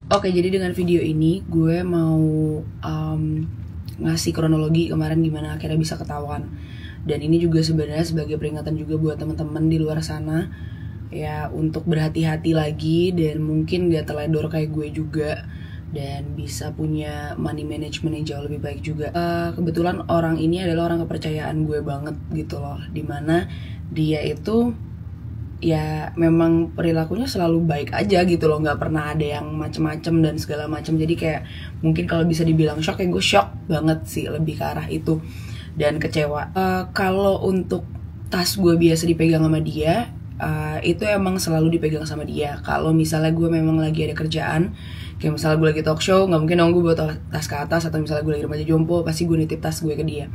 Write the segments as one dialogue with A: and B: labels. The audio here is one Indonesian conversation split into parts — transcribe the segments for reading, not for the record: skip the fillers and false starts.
A: Oke, jadi dengan video ini gue mau ngasih kronologi kemarin gimana akhirnya bisa ketahuan. Dan ini juga sebenarnya sebagai peringatan juga buat teman-teman di luar sana ya, untuk berhati-hati lagi dan mungkin gak teledor kayak gue juga, dan bisa punya money management yang jauh lebih baik juga. Kebetulan orang ini adalah orang kepercayaan gue banget gitu loh, dimana dia itu ya memang perilakunya selalu baik aja gitu loh, nggak pernah ada yang macem-macem dan segala macem. Jadi kayak mungkin kalau bisa dibilang shock, ya gue shock banget sih, lebih ke arah itu, dan kecewa. Kalau untuk tas gue biasa dipegang sama dia, itu emang selalu dipegang sama dia. Kalau misalnya gue memang lagi ada kerjaan, kayak misalnya gue lagi talk show, nggak mungkin dong gue bawa tas ke atas, atau misalnya gue lagi remaja jompo, pasti gue nitip tas gue ke dia.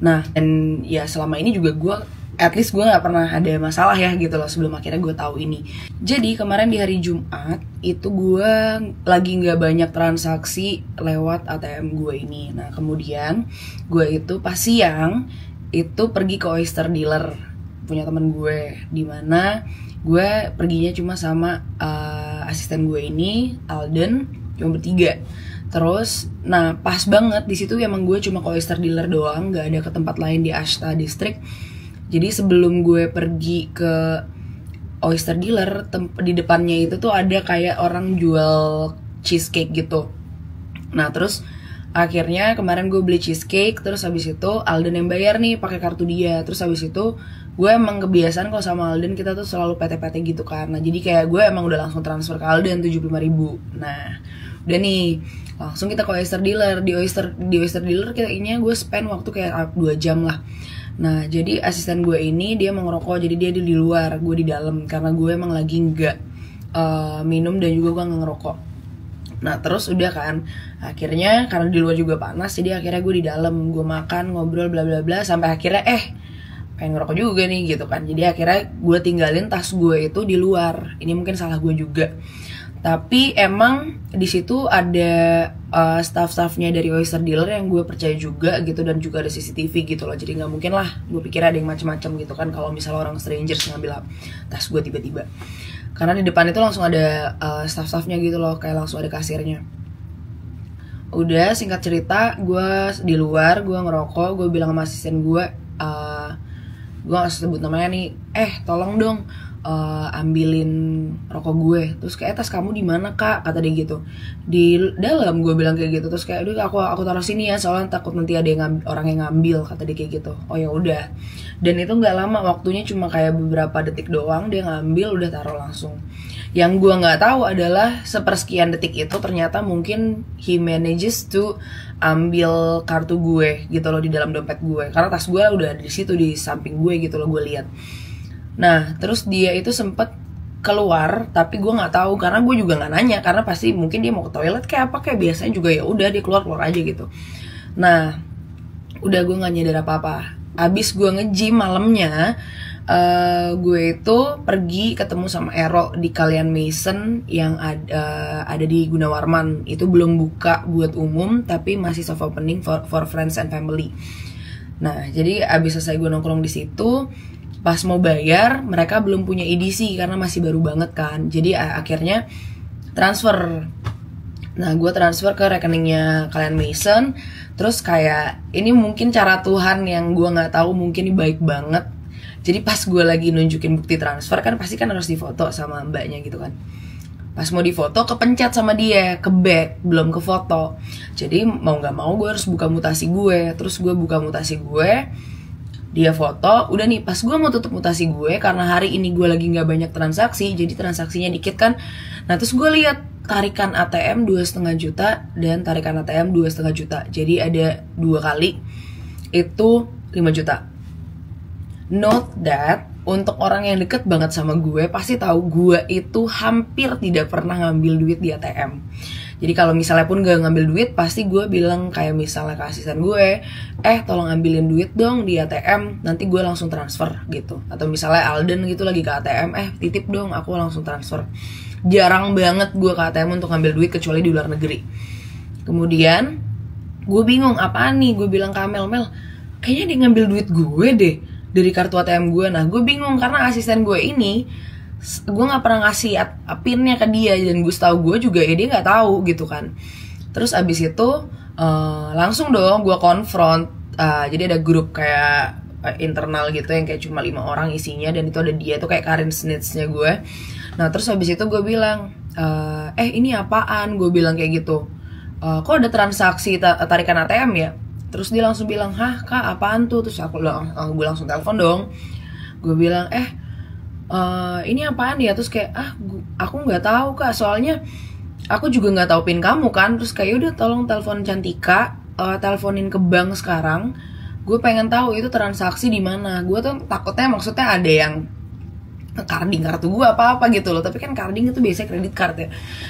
A: Nah, dan ya selama ini juga gue, at least gue nggak pernah ada masalah ya gitu loh, sebelum akhirnya gue tahu ini. Jadi kemarin di hari Jumat itu gue lagi nggak banyak transaksi lewat ATM gue ini. Nah kemudian gue itu pas siang itu pergi ke oyster dealer punya temen gue, dimana gue perginya cuma sama asisten gue ini, Alden, cuma bertiga. Terus, nah pas banget di situ emang gue cuma ke oyster dealer doang, nggak ada ke tempat lain di Ashta District. Jadi sebelum gue pergi ke oyster dealer, di depannya itu tuh ada kayak orang jual cheesecake gitu. Nah terus akhirnya kemarin gue beli cheesecake, terus habis itu Alden yang bayar nih pakai kartu dia. Terus habis itu gue emang kebiasaan kalau sama Alden kita tuh selalu PT-PT gitu kan. Nah jadi kayak gue emang udah langsung transfer ke Alden 75.000. Nah udah nih, langsung kita ke oyster dealer. Di oyster dealer kayaknya gue spend waktu kayak 2 jam lah. Nah jadi asisten gue ini dia mau ngerokok, jadi dia di luar, gue di dalam, karena gue emang lagi nggak minum dan juga gue nggak ngerokok. Nah terus udah kan, akhirnya karena di luar juga panas, jadi akhirnya gue di dalam, gue makan, ngobrol, bla bla bla, sampai akhirnya pengen ngerokok juga nih gitu kan. Jadi akhirnya gue tinggalin tas gue itu di luar. Ini mungkin salah gue juga, tapi emang di situ ada staff-staffnya dari oyster dealer yang gue percaya juga gitu, dan juga ada CCTV gitu loh. Jadi nggak mungkin lah gue pikir ada yang macam-macam gitu kan kalau misalnya orang strangers ngambil tas gue tiba-tiba. Karena di depan itu langsung ada staff-staffnya gitu loh, kayak langsung ada kasirnya. Udah, singkat cerita, gue di luar, gue ngerokok, gue bilang sama asisten gue gak sebut namanya nih, tolong dong ambilin rokok gue. Terus kayak tas kamu di mana kak, kata dia gitu. Di dalam, gue bilang kayak gitu. Terus kayak udah aku taruh sini ya, soalnya takut nanti ada yang orang yang ngambil, kata dia kayak gitu. Oh ya udah. Dan itu nggak lama waktunya, cuma kayak beberapa detik doang, dia ngambil udah taruh langsung. Yang gue nggak tahu adalah sepersekian detik itu ternyata mungkin he manages to ambil kartu gue gitu loh di dalam dompet gue, karena tas gue udah ada di situ di samping gue gitu loh, gue lihat. Nah terus dia itu sempet keluar, tapi gue nggak tahu karena gue juga nggak nanya, karena pasti mungkin dia mau ke toilet kayak apa, kayak biasanya juga ya udah dia keluar aja gitu. Nah udah, gue nggak nyadar apa-apa. Abis gue nge-gym malamnya, gue itu pergi ketemu sama Ero di Kalian Mason yang ada di Gunawarman. Itu belum buka buat umum, tapi masih soft opening for friends and family. Nah jadi abis selesai gue nongkrong di situ, pas mau bayar mereka belum punya EDC karena masih baru banget kan. Jadi akhirnya transfer. Nah gue transfer ke rekeningnya Kalian Mason. Terus kayak ini mungkin cara Tuhan yang gue nggak tahu, mungkin ini baik banget. Jadi pas gue lagi nunjukin bukti transfer kan pasti kan harus difoto sama mbaknya gitu kan. Pas mau difoto kepencet sama dia, ke back, belum ke foto. Jadi mau nggak mau gue harus buka mutasi gue. Terus gue buka mutasi gue, dia foto. Udah nih, pas gue mau tutup mutasi gue, karena hari ini gue lagi nggak banyak transaksi, jadi transaksinya dikit kan. Nah terus gue lihat tarikan ATM 2,5 juta dan tarikan ATM 2,5 juta. Jadi ada 2 kali itu 5 juta. Note that untuk orang yang deket banget sama gue pasti tahu gue itu hampir tidak pernah ngambil duit di ATM. Jadi kalau misalnya pun gak ngambil duit, pasti gue bilang kayak misalnya ke asisten gue, tolong ambilin duit dong di ATM, nanti gue langsung transfer gitu. Atau misalnya Alden gitu lagi ke ATM, titip dong, aku langsung transfer. Jarang banget gue ke ATM untuk ngambil duit kecuali di luar negeri. Kemudian gue bingung apaan nih, gue bilang ke Mel, kayaknya dia ngambil duit gue deh dari kartu ATM gue. Nah gue bingung karena asisten gue ini gue nggak pernah ngasih pinnya ke dia, dan gue tahu gue juga ya dia nggak tahu gitu kan. Terus abis itu langsung dong gue konfront. Jadi ada grup kayak internal gitu yang kayak cuma 5 orang isinya, dan itu ada dia tuh kayak Karin Snitch-nya gue. Nah terus abis itu gue bilang, ini apaan? Gue bilang kayak gitu, kok ada transaksi tarikan ATM ya? Terus dia langsung bilang, hah kak apaan tuh? Terus gue langsung telepon dong. Gue bilang, ini apaan ya? Terus kayak, aku nggak tahu kak, soalnya aku juga nggak tahu pin kamu kan. Terus kayak udah tolong telepon Cantika, teleponin ke bank sekarang. Gue pengen tahu itu transaksi di mana. Gue tuh takutnya maksudnya ada yang carding kartu gue apa gitu loh. Tapi kan carding itu biasanya kredit card ya.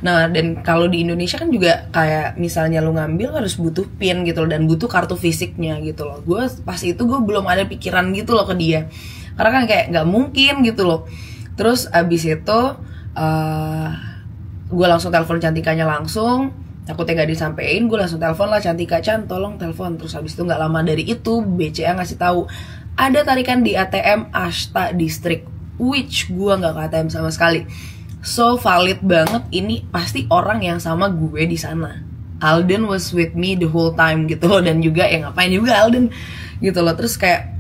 A: Nah dan kalau di Indonesia kan juga kayak misalnya lu ngambil harus butuh pin gitu loh, dan butuh kartu fisiknya gitu loh. Gue pas itu gue belum ada pikiran gitu loh ke dia, karena kan kayak nggak mungkin gitu loh. Terus abis itu gue langsung telepon Cantikanya langsung. Takutnya gak disampein, gue langsung telepon lah Cantika, Chan tolong telepon. Terus habis itu gak lama dari itu BCA ngasih tahu ada tarikan di ATM Ashta District, which gue gak ke ATM sama sekali. So valid banget, ini pasti orang yang sama gue di sana. Alden was with me the whole time gitu loh, dan juga ya ngapain juga Alden gitu loh. Terus kayak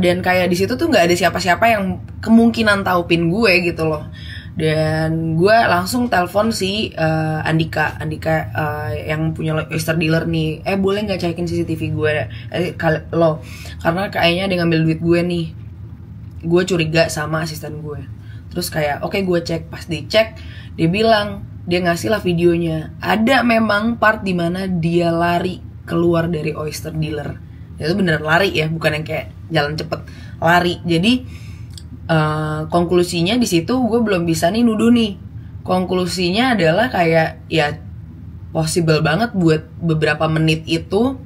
A: dan kayak di situ tuh nggak ada siapa-siapa yang kemungkinan tahu pin gue gitu loh. Dan gue langsung telepon si Andika yang punya oyster dealer nih, boleh nggak cekin CCTV gue lo, karena kayaknya dia ngambil duit gue nih, gue curiga sama asisten gue. Terus kayak oke, gue cek. Pas dicek dia bilang, dia ngasih lah videonya, ada memang part dimana dia lari keluar dari oyster dealer. Itu beneran lari ya, bukan yang kayak jalan cepet, lari. Jadi konklusinya di situ gue belum bisa nih nuduh nih. Konklusinya adalah kayak ya possible banget buat beberapa menit itu,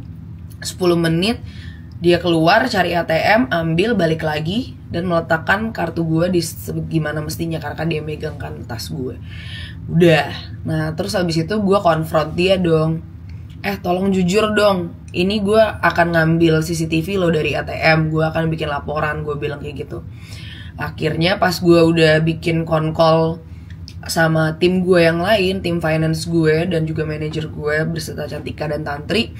A: 10 menit dia keluar cari ATM, ambil balik lagi dan meletakkan kartu gue di gimana mestinya, karena kan dia megang kan tas gue. Udah. Nah terus habis itu gue konfront dia dong, tolong jujur dong, ini gue akan ngambil CCTV lo dari ATM, gue akan bikin laporan, gue bilang kayak gitu. Akhirnya pas gue udah bikin konkol sama tim gue yang lain, tim finance gue dan juga manajer gue beserta Cantika dan Tantri,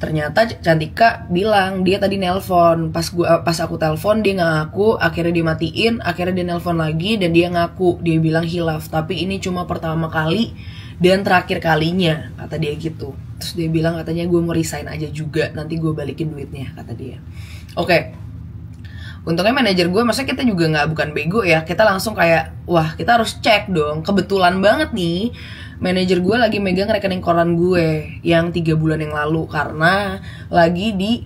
A: ternyata Cantika bilang dia tadi nelpon. Pas aku telepon dia nggak ngaku, akhirnya dia matiin, akhirnya dia nelpon lagi dan dia ngaku, dia bilang hilaf, tapi ini cuma pertama kali dan terakhir kalinya, kata dia gitu. Terus dia bilang katanya gue mau resign aja juga, nanti gue balikin duitnya, kata dia. Oke. Untungnya manajer gue, maksudnya kita juga bukan bego ya, kita langsung kayak wah kita harus cek dong. Kebetulan banget nih manajer gue lagi megang rekening koran gue yang 3 bulan yang lalu, karena lagi di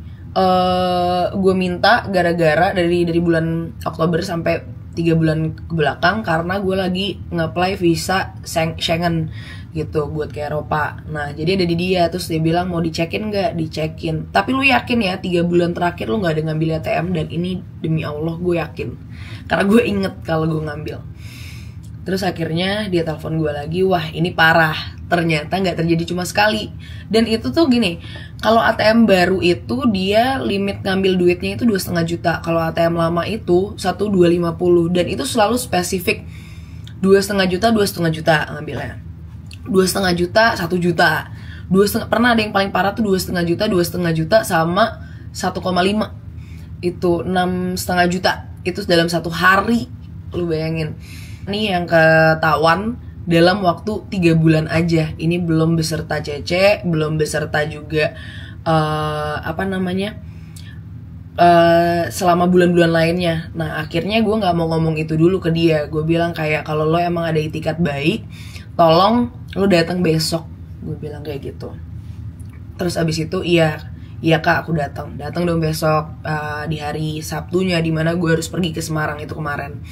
A: gue minta gara-gara dari bulan Oktober sampai 3 bulan ke belakang, karena gue lagi nge-apply visa Schengen gitu buat ke Eropa. Nah jadi ada di dia. Terus dia bilang mau dicekin nggak? Dicekin. Tapi lu yakin ya 3 bulan terakhir lu nggak ada ngambil ATM? Dan ini demi Allah gue yakin, karena gue inget kalau gue ngambil. Terus akhirnya dia telepon gue lagi, wah ini parah, ternyata nggak terjadi cuma sekali. Dan itu tuh gini, kalau ATM baru itu dia limit ngambil duitnya itu 2,5 juta. Kalau ATM lama itu 1,250, dan itu selalu spesifik 2,5 juta, 2,5 juta ngambilnya. 2,5 juta, 1 juta. 2,5, pernah ada yang paling parah tuh 2,5 juta, 2,5 juta sama 1,5. Itu 6,5 juta. Itu dalam 1 hari. Lu bayangin. Ini yang ketahuan dalam waktu 3 bulan aja. Ini belum beserta CC, belum beserta juga selama bulan-bulan lainnya. Nah akhirnya gue nggak mau ngomong itu dulu ke dia. Gue bilang kayak kalau lo emang ada itikat baik, tolong lo datang besok. Gue bilang kayak gitu. Terus abis itu iya kak aku datang dong besok, di hari Sabtunya, dimana gue harus pergi ke Semarang itu kemarin.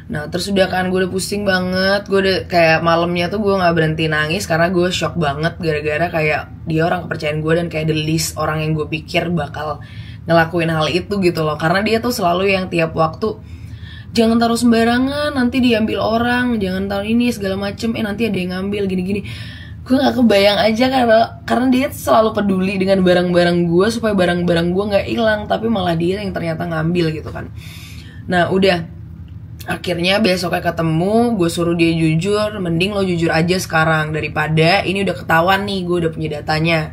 A: Nah terus udah kan gue udah pusing banget, gue udah kayak malamnya tuh gue nggak berhenti nangis karena gue shock banget gara-gara kayak dia orang kepercayaan gue dan kayak the least orang yang gue pikir bakal ngelakuin hal itu gitu loh. Karena dia tuh selalu yang tiap waktu, jangan taruh sembarangan nanti diambil orang, jangan taruh ini segala macem, nanti ada yang ngambil gini-gini. Gue nggak kebayang aja karena dia selalu peduli dengan barang-barang gue supaya barang-barang gue nggak hilang, tapi malah dia yang ternyata ngambil gitu kan. Nah udah Akhirnya besoknya ketemu, gue suruh dia jujur, mending lo jujur aja sekarang daripada ini udah ketahuan nih, gue udah punya datanya.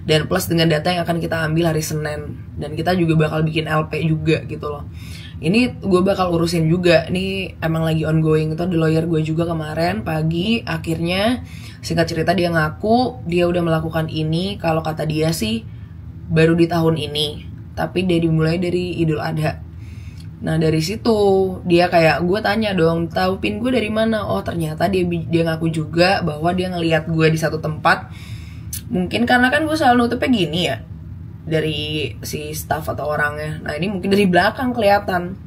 A: Dan plus dengan data yang akan kita ambil hari Senin, dan kita juga bakal bikin LP juga gitu loh. Ini gue bakal urusin juga, ini emang lagi ongoing. Itu di lawyer gue juga kemarin pagi. Akhirnya singkat cerita dia ngaku dia udah melakukan ini. Kalau kata dia sih baru di tahun ini, tapi dia dimulai dari Idul Adha. Nah dari situ dia kayak, gue tanya dong, tahu pin gue dari mana? Oh ternyata dia ngaku juga bahwa dia ngelihat gue di satu tempat. Mungkin karena kan gue selalu nutupnya gini ya, dari si staff atau orangnya. Nah ini mungkin dari belakang kelihatan.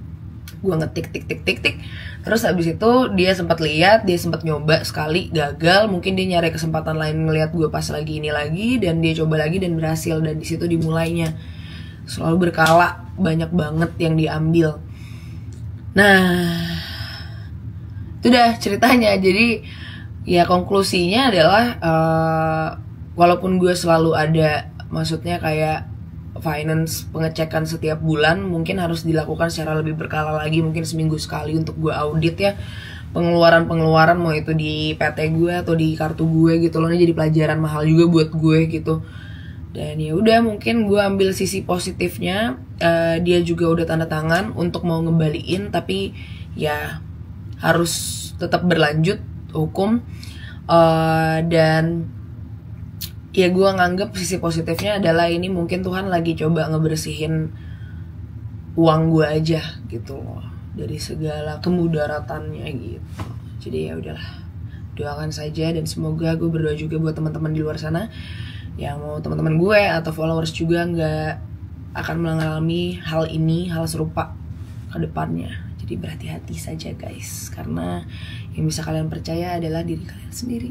A: Gue ngetik tik tik tik tik. Terus habis itu dia sempat lihat, dia sempat nyoba sekali, gagal. Mungkin dia nyari kesempatan lain ngelihat gue pas lagi ini lagi, dan dia coba lagi dan berhasil. Dan di situ dimulainya. Selalu berkala, banyak banget yang diambil. Nah, itu dah ceritanya. Jadi ya konklusinya adalah walaupun gue selalu ada, maksudnya kayak finance pengecekan setiap bulan, mungkin harus dilakukan secara lebih berkala lagi, mungkin seminggu sekali untuk gue audit ya pengeluaran mau itu di PT gue atau di kartu gue gitu loh. Ini jadi pelajaran mahal juga buat gue gitu. Dan ya udah, mungkin gue ambil sisi positifnya, dia juga udah tanda tangan untuk mau ngembaliin, tapi ya harus tetap berlanjut hukum. Dan ya gue nganggep sisi positifnya adalah ini mungkin Tuhan lagi coba ngebersihin uang gue aja gitu loh, dari segala kemudaratannya gitu. Jadi ya udahlah, doakan saja, dan semoga, gue berdoa juga buat teman-teman di luar sana yang mau teman-teman gue atau followers juga nggak akan mengalami hal ini, hal serupa ke depannya. Jadi berhati-hati saja guys, karena yang bisa kalian percaya adalah diri kalian sendiri.